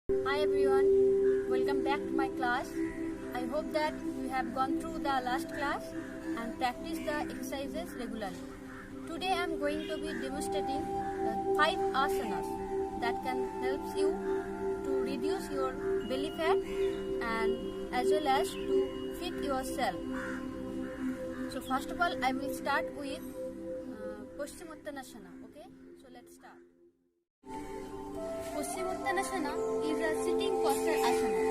Hi everyone, welcome back to my class. I hope that you have gone through the last class and practiced the exercises regularly. Today I am going to be demonstrating the 5 asanas that can help you to reduce your belly fat and as well as to fit yourself. So first of all I will start with Paschimottanasana. Okay, so let's start. Paschimottanasana is a sitting posture asana.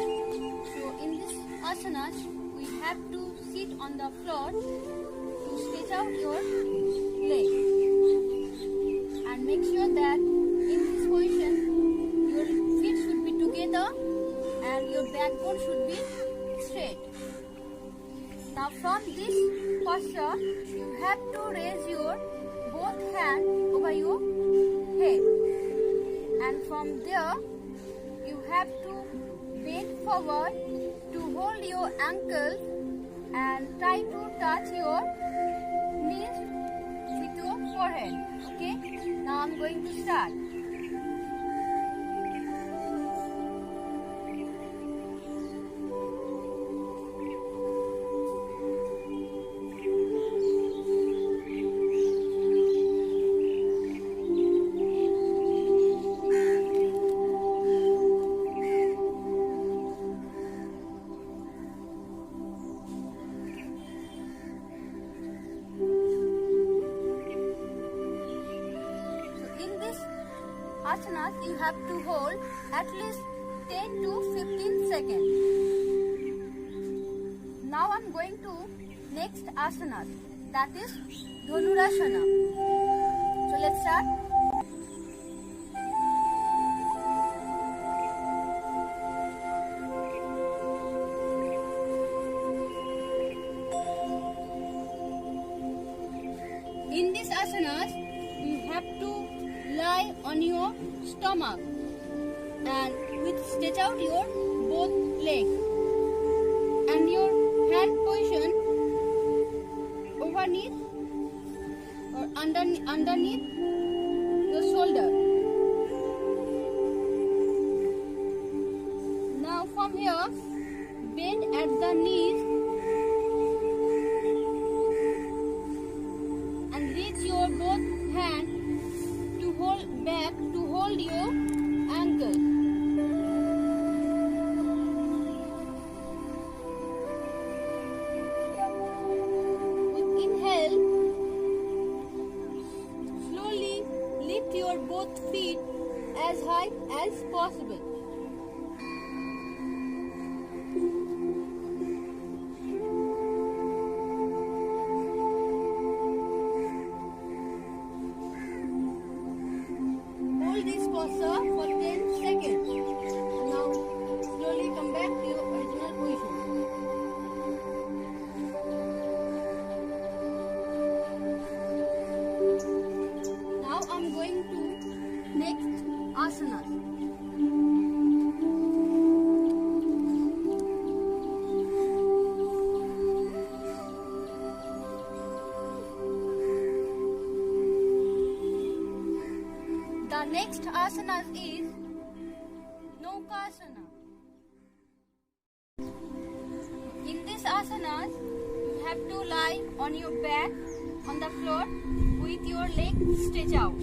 So in this asana, we have to sit on the floor to stretch out your leg. And make sure that in this position, your feet should be together and your backbone should be straight. Now from this posture, you have to raise your both hands over your head. And from there, you have to bend forward to hold your ankles and try to touch your knees with your forehead. Okay? Now I'm going to start. Asanas you have to hold at least 10 to 15 seconds. Now I am going to next asana, that is Dhanurasana. So let's start. In this asana you have to lie on your stomach and stretch out your both legs and your hand position overneath or underneath your shoulder. Now from here, bend at the knees and reach your both hands to hold your ankle. With inhale, slowly lift your both feet as high as possible. This posture for 10 seconds. Now slowly come back to your original position. Now I'm going to next asana. The next asana is Naukasana. In this asana, you have to lie on your back on the floor with your legs stretched out,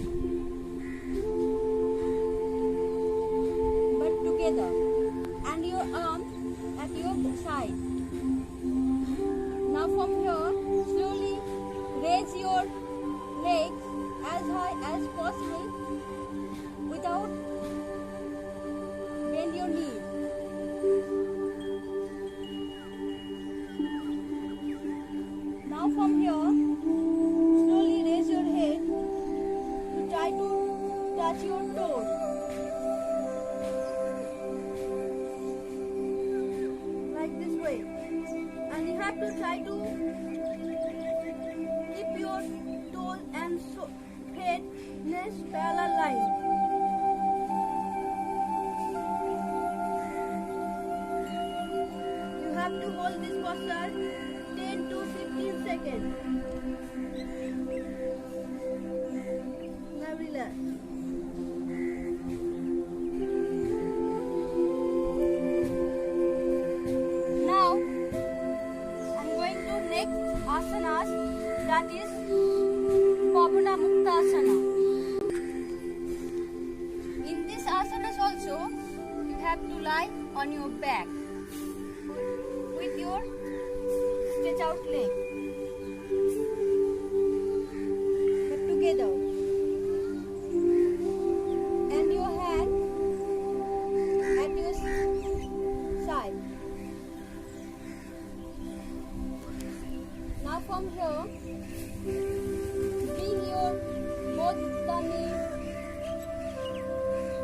but together, and your arms at your side. Now from here, slowly raise your legs as high as possible without bend your knees. Now from here, slowly raise your head to try to touch your toes. Like this way. And you have to try to keep your toes and head in a parallel line. You have to hold this posture 10 to 15 seconds. Now relax. that is Pavana Muktasana. In this asanas also, you have to lie on your back with your stretch out leg. Put together. And your hand at your side. Now from here, bring your both the knees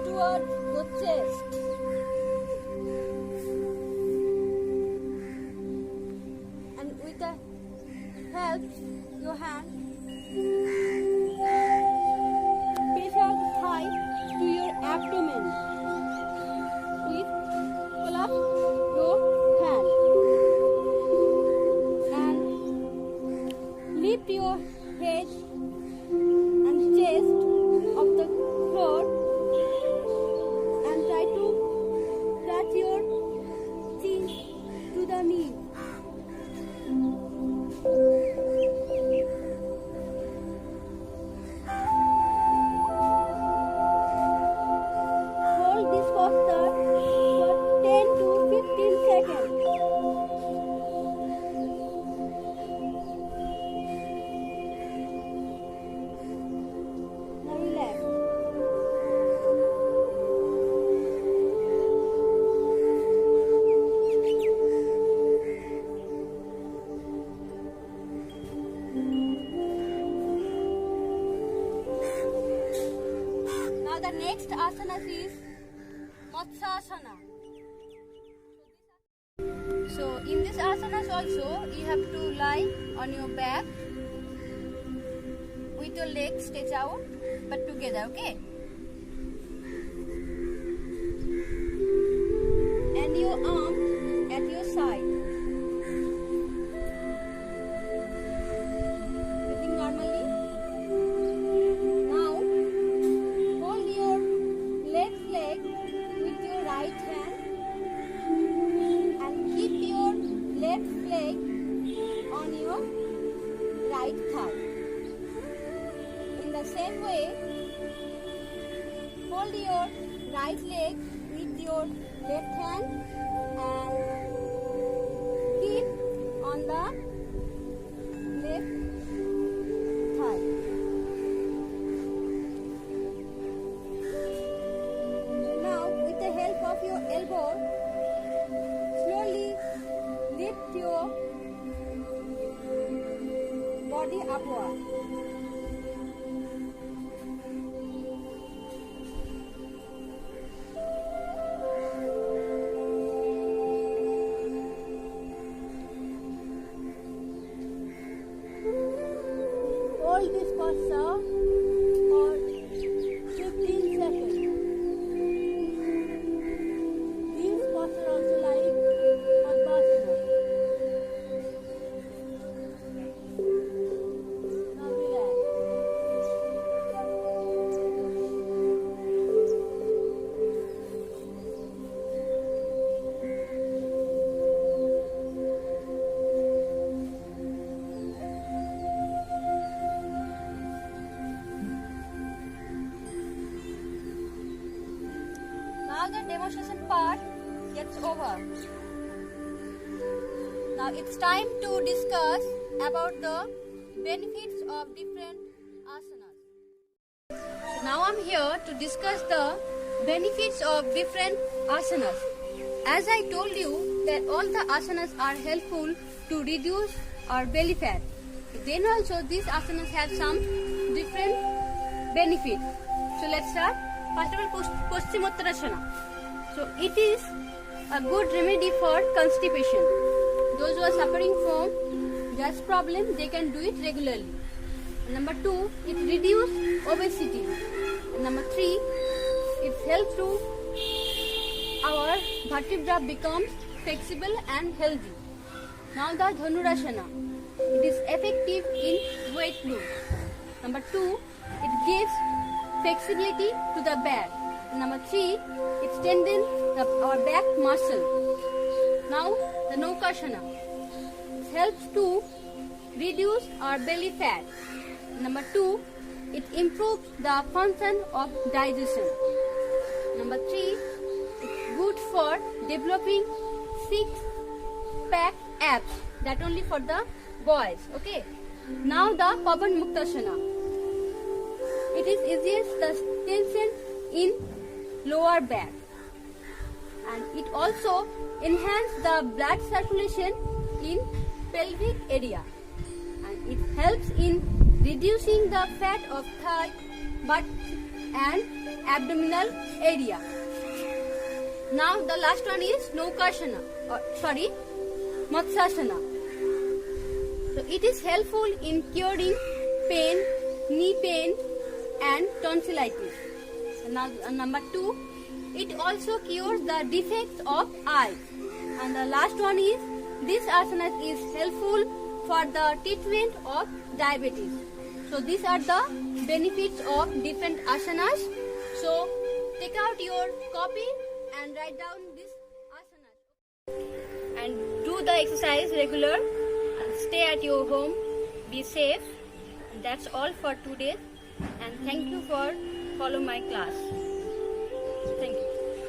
towards your chest. And with the help your hand, pressure the thigh to your abdomen. Please pull up your hand and lift your head and chest off the floor and try to touch your chin to the knee. Hold this posture for 10 to 15 seconds. Now relax. Now the next asana is Matsyasana. So in this asanas also you have to lie on your back with your legs stretched out but together, okay? And your arm at your side. Breathing normally. Now hold your left leg with your right hand and keep your left leg on your right thigh. In the same way, hold your right leg with your left hand and keep on the left thigh. Now, with the help of your elbow, slowly lift your body upward. Hold this posture for 15 seconds. This posture also like Padmasana. Now relax. Now the demonstration part gets over. Now it's time to discuss about the benefits of different asanas. So now I'm here to discuss the benefits of different asanas. As I told you that all the asanas are helpful to reduce our belly fat. Then also these asanas have some different benefits. So let's start. First of all, Paschimottanasana. So it is a good remedy for constipation. Those who are suffering from gas problem, they can do it regularly. Number 2, it reduces obesity. And number 3, it helps to our vertebra becomes flexible and healthy. Now the Dhanurasana. It is effective in weight loss. Number 2, it gives flexibility to the back. Number 3, it strengthens our back muscle. Now the Naukasana. It helps to reduce our belly fat. Number 2, it improves the function of digestion. Number 3, it's good for developing six-pack abs. That only for the boys. Okay. Now the Pavan Muktasana. It is easiest the tension in lower back, and it also enhances the blood circulation in pelvic area, and it helps in reducing the fat of thigh, butt and abdominal area. Now the last one is Matsyasana. So it is helpful in curing pain, knee pain and tonsillitis. Now number 2, it also cures the defects of eyes. And the last one is, this asana is helpful for the treatment of diabetes. So these are the benefits of different asanas. So take out your copy and write down this asana. And do the exercise regular. And stay at your home. Be safe. And that's all for today. And thank you for following my class. Thank you.